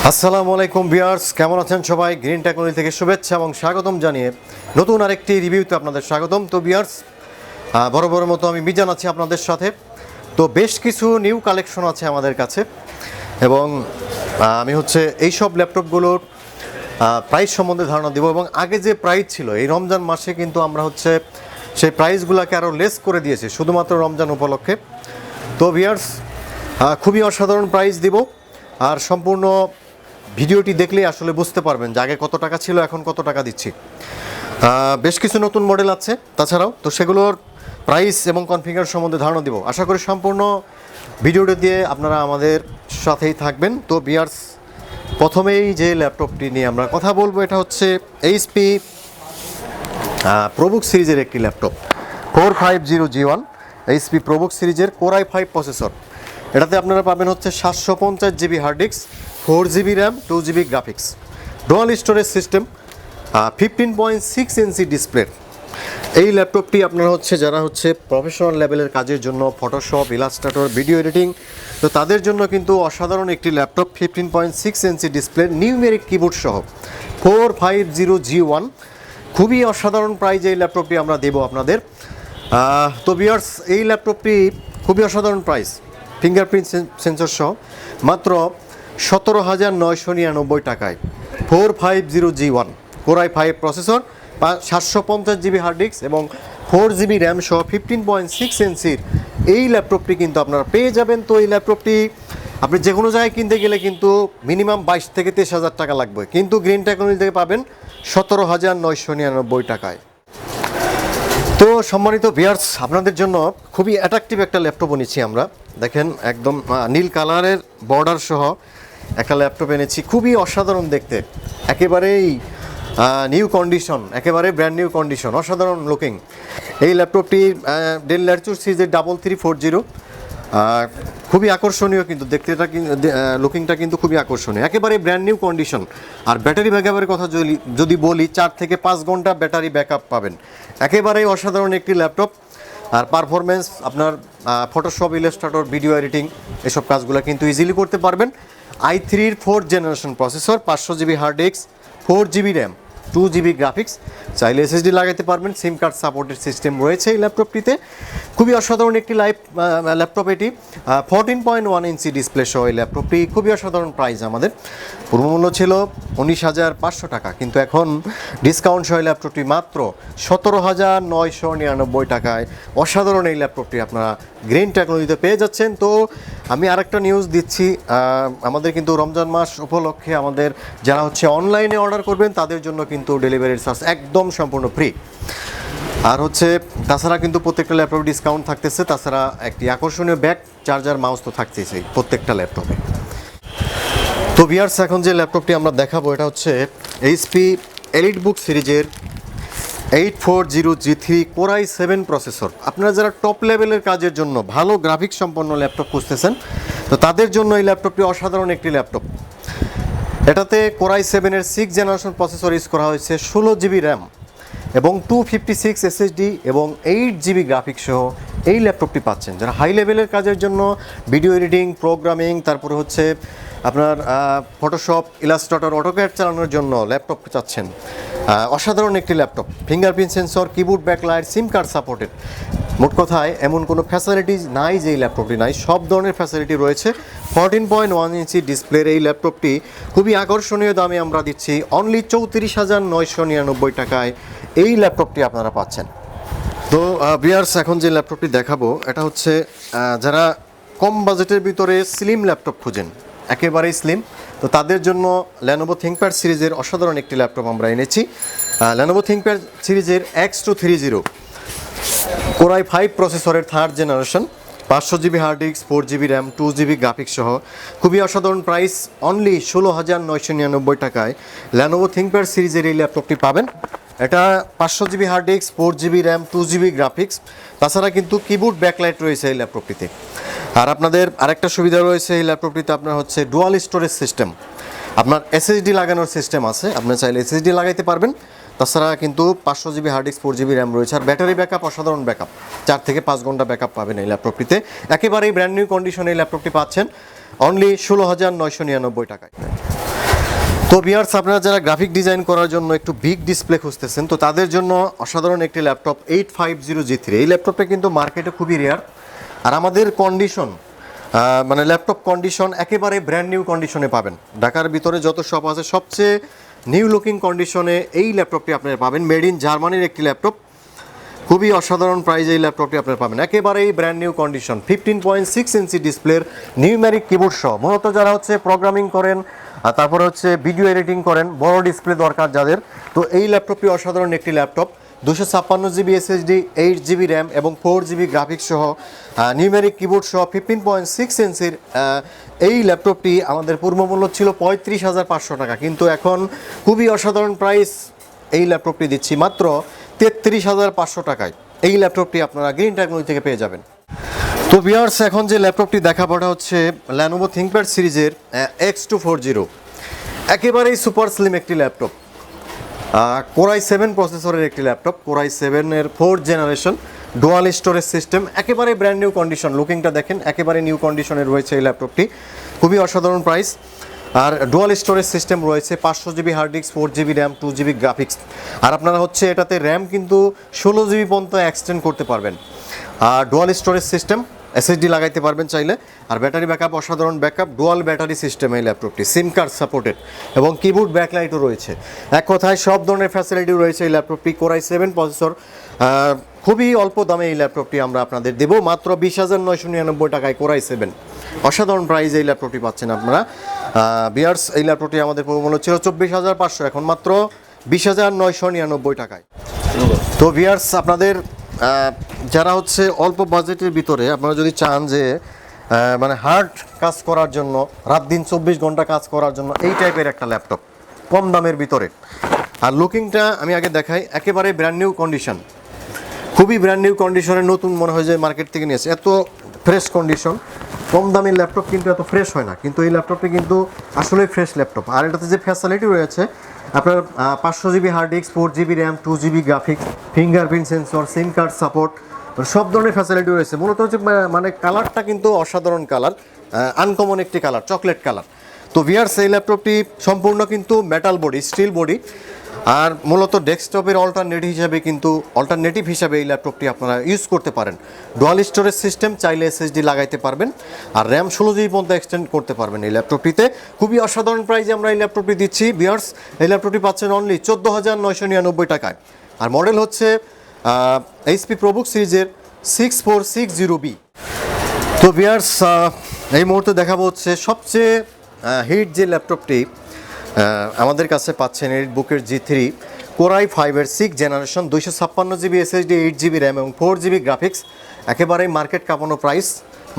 আসসালামু আলাইকুম ভিউয়ার্স, কেমন আছেন সবাই? গ্রিন টেকনোলজি থেকে শুভেচ্ছা এবং স্বাগতম জানিয়ে নতুন আরেকটি রিভিউতে আপনাদের স্বাগতম। তো ভিউয়ার্স, বরাবরের মতো আমি মিজান আছি আপনাদের সাথে। তো বেশ কিছু নিউ কালেকশন আছে আমাদের কাছে এবং আমি এই সব ল্যাপটপগুলোর প্রাইস সম্বন্ধে ধারণা দেবো এবং আগে যে প্রাইস ছিল এই রমজান মাসে কিন্তু আমরা সেই প্রাইসগুলোকে আরও লেস করে দিয়েছি শুধুমাত্র রমজান উপলক্ষে। তো ভিউয়ার্স, খুবই অসাধারণ প্রাইস দিব আর সম্পূর্ণ ভিডিওটি দেখলেই আসলে বুঝতে পারবেন যে আগে কত টাকা ছিল এখন কত টাকা দিচ্ছি। বেশ কিছু নতুন মডেল আছে তাছাড়াও, তো সেগুলোর প্রাইস এবং কনফিগার সম্বন্ধে ধারণা দিব। আশা করি সম্পূর্ণ ভিডিওটি দিয়ে আপনারা আমাদের সাথেই থাকবেন। তো ভিউয়ার্স, প্রথমেই যে ল্যাপটপটি নিয়ে আমরা কথা বলবো এটা হচ্ছে এইচপি প্রোবুক সিরিজের একটি ল্যাপটপ 450G1 এইচপি প্রোবুক সিরিজের কোর i5 প্রসেসর। এটাতে আপনারা পাবেন 750GB hard disk, 4GB RAM, 2GB graphics, dual storage system, 15.6 ইঞ্চি ডিসপ্লে। এই ল্যাপটপটি আপনারা যারা প্রফেশনাল লেভেলের কাজের জন্য ফটোশপ, ইলাস্ট্রেটর, ভিডিও এডিটিং, তো তাদের জন্য কিন্তু অসাধারণ একটি ল্যাপটপ। 15.6 ইঞ্চি ডিসপ্লে, নিউমেরিক কিবোর্ড সহ 450G1, খুবই অসাধারণ প্রাইজে এই ল্যাপটপটি আমরা দেবো আপনাদের। তো ভিউয়ার্স, এই ল্যাপটপটি খুবই অসাধারণ প্রাইস, ফিঙ্গারপ্রিন্ট সেন্সর সহ মাত্র 17,999 টাকায় 450G1 core i5 processor, 750GB hard disk এবং 4GB র্যাম সহ 15.6 ইঞ্চির এই ল্যাপটপটি কিন্তু আপনারা পেয়ে যাবেন। তো এই ল্যাপটপটি আপনি যে কোনো জায়গায় কিনতে গেলে কিন্তু মিনিমাম 22 থেকে 23,000 টাকা লাগবে, কিন্তু গ্রিন টেকনোলজি থেকে পাবেন 17,999 টাকায়। তো সম্মানিত ভিউয়ার্স, আপনাদের জন্য খুবই অ্যাট্রাকটিভ একটা ল্যাপটপ এনেছি আমরা। দেখেন, একদম নীল কালারের বর্ডার সহ একটা ল্যাপটপ এনেছি, খুবই অসাধারণ দেখতে, একেবারেই নিউ কন্ডিশন, একেবারে ব্র্যান্ড নিউ কন্ডিশন, অসাধারণ লুকিং। এই ল্যাপটপটি ডেল ল্যাটিটিউড সিরিজের 3340, খুবই আকর্ষণীয়, কিন্তু দেখতে লুকিংটা কিন্তু খুবই আকর্ষণীয়, একেবারে ব্র্যান্ড নিউ কন্ডিশন। আর ব্যাটারি ব্যাকআপের কথা যদি বলি, 4 থেকে 5 ঘন্টা ব্যাটারি ব্যাকআপ পাবেন, একেবারেই অসাধারণ একটি ল্যাপটপ। আর পারফরমেন্স আপনার ফটোশপ, ইলাস্ট্রেটর, ভিডিও এডিটিং এসব কাজগুলো কিন্তু ইজিলি করতে পারবেন। i3-র 4th generation processor, 500GB hard disk, 4GB RAM, 2GB graphics, চাইলে SSD লাগাতে পারবেন, সিম কার্ড সাপোর্টের সিস্টেম রয়েছে এই ল্যাপটপটিতে। খুবই অসাধারণ একটি ল্যাপটপ এটি, 14.1 ইঞ্চি ডিসপ্লে সহ এই ল্যাপটপটি। খুবই অসাধারণ প্রাইস, আমাদের পূর্বমূল্য ছিল 19,500 টাকা, কিন্তু এখন ডিসকাউন্ট সহ ল্যাপটপটি মাত্র 17,999 টাকায় অসাধারণ এই ল্যাপটপটি আপনারা গ্রিন টেকনোলজিতে পেয়ে যাচ্ছেন। তো আমি আরেকটা নিউজ দিচ্ছি, আমাদের কিন্তু রমজান মাস উপলক্ষে আমাদের যারা অনলাইনে অর্ডার করবেন তাদের জন্য কিন্তু ডেলিভারির চার্জ একদম সম্পূর্ণ ফ্রি। আর তাছাড়া কিন্তু প্রত্যেকটা ল্যাপটপে ডিসকাউন্ট থাকতেছে, তাছাড়া একটি আকর্ষণীয় ব্যাগ, চার্জার, মাউস তো থাকতেছে প্রত্যেকটা ল্যাপটপে। তো ভিউয়ার্স, এখন যে ল্যাপটপটি আমরা দেখাবো এটা এইচপি এলিটবুক সিরিজের 840G3 কোর i7 প্রসেসর। আপনারা যারা টপ লেভেলের কাজের জন্য ভালো গ্রাফিক্স সম্পন্ন ল্যাপটপ খুঁজতেছেন, তো তাদের জন্য এই ল্যাপটপটি অসাধারণ একটি ল্যাপটপ। এটাতে কোর i7-এর 6th জেনারেশন প্রসেসর ইউজ করা হয়েছে, 16GB র্যাম এবং 256 SSD এবং 8GB গ্রাফিক্স সহ এই ল্যাপটপটি পাচ্ছেন। যারা হাই লেভেলের কাজের জন্য ভিডিও এডিটিং, প্রোগ্রামিং, তারপরে আপনার ফটোশপ, ইলাস্ট্রেটর, অটোক্যাড চালানোর জন্য ল্যাপটপ চাচ্ছেন, অসাধারণ একটি laptop. Fingerprint sensor, keyboard backlight, SIM card supported, মোট কথায় এমন কোনো ফ্যাসিলিটিস নাই যে এই ল্যাপটপটি নাই, সব ধরনের ফ্যাসিলিটি রয়েছে। 14.1 ইঞ্চি ডিসপ্লের এই ল্যাপটপটি খুবই আকর্ষণীয় দামে আমরা দিচ্ছি, অনলি 34,999 টাকায় এই ল্যাপটপটি আপনারা পাচ্ছেন। তো ভিউয়ার্স, এখন যে ল্যাপটপটি দেখাবো এটা যারা কম বাজেটের ভিতরে স্লিম ল্যাপটপ খুঁজেন, একেবারেই স্লিম, তো তাদের জন্য লেনোভো থিংকপ্যাড সিরিজের অসাধারণ একটি ল্যাপটপ আমরা এনেছি। লেনোভো থিংকপ্যাড সিরিজের X230 কোর i5 প্রসেসরের 3rd generation, 500GB hard disk, 4GB RAM, 2GB graphics সহ খুবই অসাধারণ প্রাইস, অনলি 16,999 টাকায় লেনোভো থিংকপ্যাড সিরিজের এই ল্যাপটপটি পাবেন। এটা 500GB hard disk, 4GB RAM, 2GB graphics, তাছাড়া কিন্তু কিবোর্ড ব্যাকলাইট রয়েছে এই ল্যাপটপটিতে। আর আপনাদের আরেকটা সুবিধা রয়েছে এই ল্যাপটপটিতে, আপনার ডুয়াল স্টোরেজ সিস্টেম, আপনার SSD লাগানোর সিস্টেম আছে, আপনি চাইলে SSD লাগাইতে পারবেন। তাছাড়া কিন্তু 500GB hard disk, 4GB RAM রয়েছে। আর ব্যাটারি ব্যাকআপ অসাধারণ ব্যাকআপ, 4 থেকে 5 ঘন্টা ব্যাকআপ পাবেন এই ল্যাপটপটিতে। একেবারেই ব্র্যান্ড নিউ কন্ডিশনে এই ল্যাপটপটি পাচ্ছেন অনলি 16,999 টাকায়। তো ভিউয়ার্স, আপনারা যারা গ্রাফিক ডিজাইন করার জন্য একটু বিগ ডিসপ্লে খুঁজতেছেন, তো তাদের জন্য অসাধারণ একটি ল্যাপটপ 850G3। এই ল্যাপটপটা কিন্তু মার্কেটে খুবই রেয়ার, আর আমাদের কন্ডিশন মানে ল্যাপটপ কন্ডিশন একেবারে ব্র্যান্ড নিউ কন্ডিশনে পাবেন। ঢাকার ভিতরে যত শপ আছে সবচেয়ে নিউ লুকিং কন্ডিশনে এই ল্যাপটপটি আপনারা পাবেন। মেড ইন জার্মানির একটি ল্যাপটপ, খুবই অসাধারণ প্রাইজে এই ল্যাপটপটি আপনারা পাবেন, একেবারেই ব্র্যান্ড নিউ কন্ডিশন। 15.6 ইঞ্চি ডিসপ্লের নিউমেরিক কিবোর্ড সহ। মূলত যারা হচ্ছে প্রোগ্রামিং করেন আর তারপরে হচ্ছে ভিডিও এডিটিং করেন, বড় ডিসপ্লে দরকার যাদের, তো এই ল্যাপটপটি অসাধারণ একটি laptop. 256GB SSD, 8GB RAM এবং 4GB গ্রাফিক্স সহ নিউমেরিক কিবোর্ড সহ 15.6 ইঞ্চির এই ল্যাপটপটি আমাদের পূর্ব মূল্য ছিল 35,500 টাকা, কিন্তু এখন খুবই অসাধারণ প্রাইস এই ল্যাপটপটি দিচ্ছি মাত্র 33,500 টাকায়। এই ল্যাপটপটি আপনারা গ্রিন টেকনোলজি থেকে পেয়ে যাবেন। তো ভিউয়ার্স, এখন যে ল্যাপটপটি দেখাবোটা হচ্ছে Lenovo ThinkPad সিরিজের X240, একেবারেই সুপার স্লিম একটি ল্যাপটপ। Core i7 প্রসেসরের একটি ল্যাপটপ, Core i7 এর 4th generation, dual storage system, একেবারে ব্র্যান্ড নিউ কন্ডিশন। লুকিংটা দেখেন, একেবারে নিউ কন্ডিশনে রয়েছে এই ল্যাপটপটি, খুবই অসাধারণ প্রাইস। আর ডুয়াল স্টোরেজ সিস্টেম রয়েছে, 500GB hard disk, 4GB RAM, 2GB graphics. আর আপনারা হচ্ছে এটাতে র্যাম কিন্তু 16GB পর্যন্ত এক্সটেন্ড করতে পারবেন। আর ডুয়াল স্টোরেজ সিস্টেম, SSD লাগাইতে পারবেন চাইলে। আর ব্যাটারি ব্যাকআপ, অসাধারণ ব্যাকআপ, ডুয়াল ব্যাটারি সিস্টেম এই ল্যাপটপটি, সিম কার্ড সাপোর্টেড এবং কিবোর্ড ব্যাকলাইটও রয়েছে। এক কথায় সব ধরনের ফ্যাসিলিটি রয়েছে এই ল্যাপটপটি। Core i7 প্রসেসর, খুবই অল্প দামে এই ল্যাপটপটি আমরা আপনাদের দেবো মাত্র 20,999 টাকায়। Core i7 অসাধারণ প্রাইস এই ল্যাপটপটি পাচ্ছেন আপনারা। ভিউয়ার্স, এই ল্যাপটপটি আমাদের মূল্য ছিল 24,500, এখন মাত্র 20,999 টাকায়। তো ভিউয়ার্স, আপনাদের যারা হচ্ছে অল্প বাজেটের ভিতরে আপনারা যদি চান যে মানে হার্ড কাজ করার জন্য, রাত দিন 24 ঘন্টা কাজ করার জন্য এই টাইপের একটা ল্যাপটপ কম দামের ভিতরে। আর লুকিংটা আমি আগে দেখাই, একেবারে ব্র্যান্ড নিউ কন্ডিশন, খুবই ব্র্যান্ড নিউ কন্ডিশনে, নতুন মনে হয় যে মার্কেট থেকে নিয়েছে, এত ফ্রেশ কন্ডিশন। কম দামের ল্যাপটপ কিন্তু এত ফ্রেশ হয় না, কিন্তু এই ল্যাপটপটি কিন্তু আসলেই ফ্রেশ ল্যাপটপ। আর এটাতে যে ফ্যাসিলিটি রয়েছে আপনার 500GB hard disk, 4GB RAM, 2GB graphics, fingerprint sensor, SIM card support, সব ধরনের ফ্যাসিলিটি রয়েছে। মূলত হচ্ছে মানে কালারটা কিন্তু অসাধারণ কালার, আনকমন একটি কালার, চকলেট কালার। তো ভিউয়ার্স, এই ল্যাপটপটি সম্পূর্ণ কিন্তু মেটাল বডি, স্টিল বডি। আর মূলত ডেস্কটপের অল্টারনেটিভ হিসাবে এই ল্যাপটপটি আপনারা ইউজ করতে পারেন। ডুয়াল স্টোরেজ সিস্টেম, চাইলে SSD লাগাইতে পারবেন, আর র্যাম 16GB পর্যন্ত এক্সটেন্ড করতে পারবেন এই ল্যাপটপটিতে। খুবই অসাধারণ প্রাইজে আমরা এই ল্যাপটপটি দিচ্ছি ভিউয়ার্স। এই ল্যাপটপটি পাচ্ছেন অনলি 14,999 টাকায়। আর মডেল হচ্ছে HP ProBook সিরিজের 6460B। তো ভিউয়ার্স, এই মুহূর্তে দেখাবো হচ্ছে সবচেয়ে হিট যে ল্যাপটপটি আমাদের কাছে পাচ্ছেন, এলিটবুকের G3, Core i5 এর 6th generation, 256GB SSD, 8GB RAM এবং 4GB গ্রাফিক্স, একেবারেই মার্কেট কাঁপানো প্রাইস,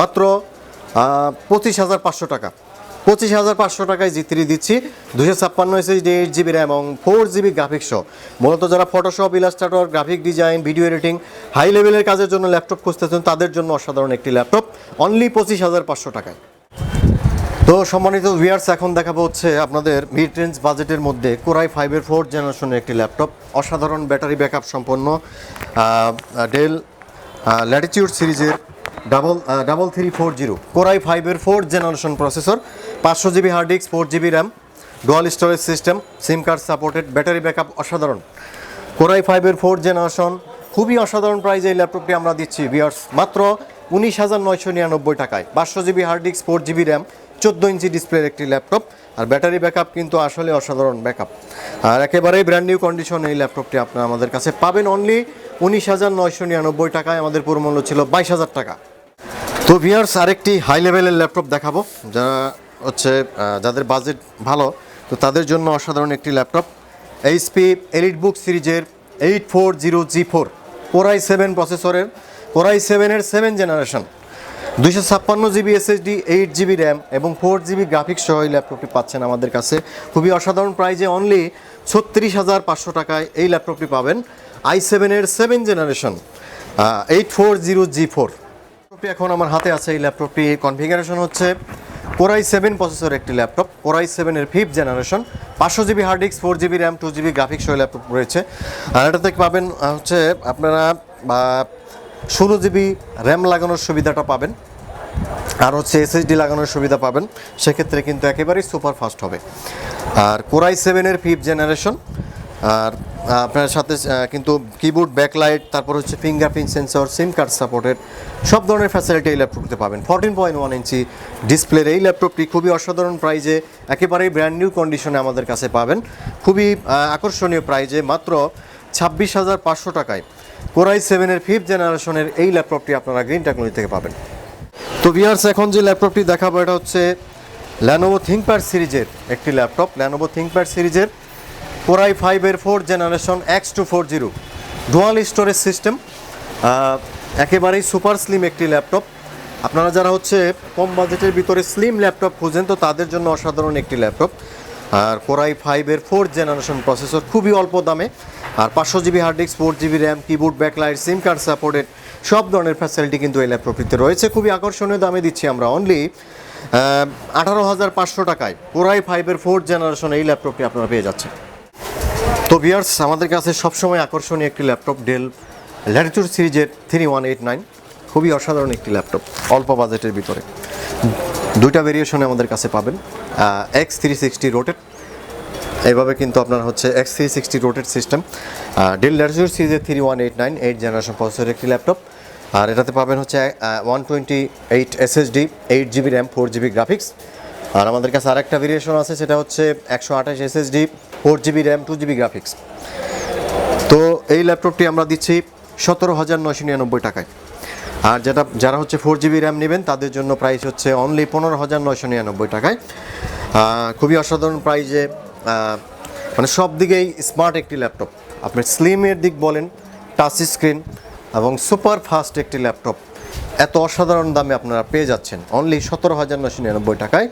মাত্র 25,500 টাকা। 25,500 টাকায় G3 দিচ্ছি, 256 SSD, 8GB র্যাম এবং 4GB গ্রাফিক্স সহ। মূলত যারা Photoshop, Illustrator, graphic design, video editing, high লেভেলের কাজের জন্য ল্যাপটপ খুঁজতেছেন, তাদের জন্য অসাধারণ একটি ল্যাপটপ, অনলি 25,500 টাকায়। তো সম্মানিত ভিউয়ার্স, এখন দেখাবো হচ্ছে আপনাদের মিড রেঞ্জ বাজেটের মধ্যে Core i5 এর 4th জেনারেশনের একটি ল্যাপটপ, অসাধারণ ব্যাটারি ব্যাকআপ সম্পন্ন, ডেল ল্যাটিটিউড সিরিজের 3340 Core i5 এর 4th generation processor, 500GB hard disk, 4GB RAM, dual storage system, SIM card supported, battery backup অসাধারণ। Core i5 এর 4th জেনারেশন, খুবই অসাধারণ প্রাইজে এই ল্যাপটপটি আমরা দিচ্ছি ভিউয়ার্স, মাত্র 19,999 টাকায়। 500GB hard disk, 4GB RAM, 14 ইঞ্চি ডিসপ্লের একটি ল্যাপটপ, আর ব্যাটারি ব্যাকআপ কিন্তু আসলে অসাধারণ ব্যাকআপ। আর একেবারেই ব্র্যান্ড নিউ কন্ডিশন এই ল্যাপটপটি আপনারা আমাদের কাছে পাবেন অনলি 19,999 টাকায়। আমাদের পুরো মূল্য ছিল 22,000 টাকা। তো ভিউয়ার্স, আরেকটি হাই লেভেলের ল্যাপটপ দেখাবো, যারা হচ্ছে যাদের বাজেট ভালো, তো তাদের জন্য অসাধারণ একটি ল্যাপটপ, HP এলিটবুক সিরিজের 840G4 Core i7 প্রসেসরের, Core i7 এর 7th generation, 256GB SSD, 8GB RAM এবং 4GB গ্রাফিক্স সহ এই ল্যাপটপটি পাচ্ছেন আমাদের কাছে খুবই অসাধারণ প্রাইজে, অনলি 36,500 টাকায় এই ল্যাপটপটি পাবেন। i7 এর 7th জেনারেশন 840G4 এখন আমার হাতে আছে। এই ল্যাপটপটি কনফিগারেশন হচ্ছে Core i7 প্রসেসর একটি ল্যাপটপ, Core i7 এর 5th generation, 500GB hard disk, 4GB RAM, 2GB graphics সহ ল্যাপটপ রয়েছে। আর এটাতে পাবেন হচ্ছে আপনারা 16GB র্যাম লাগানোর সুবিধাটা পাবেন। আর হচ্ছে এসএসডি লাগানোর সুবিধা পাবেন, সেক্ষেত্রে কিন্তু একেবারেই সুপার ফাস্ট হবে। আর কোরাই 7-এর 5th জেনারেশন। আর আপনার সাথে কিন্তু কিবোর্ড, ব্যাকলাইট, তারপর হচ্ছে fingerprint sensor, SIM card supported সব ধরনের ফ্যাসিলিটি এই ল্যাপটপটিতে পাবেন। 14.1 ইঞ্চি ডিসপ্লের এই ল্যাপটপটি খুবই অসাধারণ প্রাইজে, একেবারেই ব্র্যান্ড নিউ কন্ডিশনে আমাদের কাছে পাবেন, খুবই আকর্ষণীয় প্রাইজে, মাত্র 26,500 টাকায় কোরাই 7-এর 5th জেনারেশনের এই ল্যাপটপটি আপনারা গ্রিন টেকনোলজি থেকে পাবেন। তো ভিউয়ার্স, এখন যে ল্যাপটপটি দেখাবো এটা হচ্ছে ল্যানোভো থিংকপ্যাড সিরিজের একটি ল্যাপটপ। ল্যানোভো থিংকপ্যাড সিরিজের কোরাই 5-এর 4th generation X240 dual storage system, একেবারেই সুপার স্লিম একটি ল্যাপটপ। আপনারা যারা হচ্ছে কম বাজেটের ভিতরে স্লিম ল্যাপটপ খুঁজেন তো তাদের জন্য অসাধারণ একটি ল্যাপটপ। আর কোরাই 5-এর 4th জেনারেশন প্রসেসর, খুবই অল্প দামে, আর 500 GB hard disk, 4 GB RAM, keyboard, backlight, SIM card supported সব ধরনের ফ্যাসিলিটি কিন্তু এই ল্যাপটপটিতে রয়েছে। খুবই আকর্ষণীয় দামে দিচ্ছি আমরা, অনলি 18,500 টাকায় কোরাই 5-এর 4th জেনারেশন এই ল্যাপটপটি আপনারা পেয়ে যাচ্ছেন। তো ভিউয়ার্স, আমাদের কাছে সবসময় আকর্ষণীয় একটি ল্যাপটপ ডেল ল্যাটিটিউড সিরিজের 3189, খুবই অসাধারণ একটি ল্যাপটপ অল্প বাজেটের ভিতরে। দুইটা ভেরিয়েশনে আমাদের কাছে পাবেন, X360 রোটেট, এইভাবে কিন্তু আপনার হচ্ছে X360 rotate system, del Latitude সিরিজের 3189 8th জেনারেশন প্রসেসরের একটি ল্যাপটপ। আর এটাতে পাবেন হচ্ছে 128 SSD, 8 GB RAM, 4 GB graphics. আর আমাদের কাছে আরেকটা ভেরিয়েশন আছে, সেটা হচ্ছে 128 SSD, 4 GB RAM, 2 GB graphics. তো এই ল্যাপটপটি আমরা দিচ্ছি 17,999 টাকায়। আর যারা হচ্ছে 4 জিবি র্যাম নেবেন তাদের জন্য প্রাইস হচ্ছে অনলি 15,999 টাকায়। খুবই অসাধারণ প্রাইজে, মানে সব দিকেই স্মার্ট একটি ল্যাপটপ। আপনার স্লিমের দিক বলেন, টাচ স্ক্রিন এবং সুপার ফাস্ট একটি ল্যাপটপ এত অসাধারণ দামে আপনারা পেয়ে যাচ্ছেন অনলি 17,999 টাকায়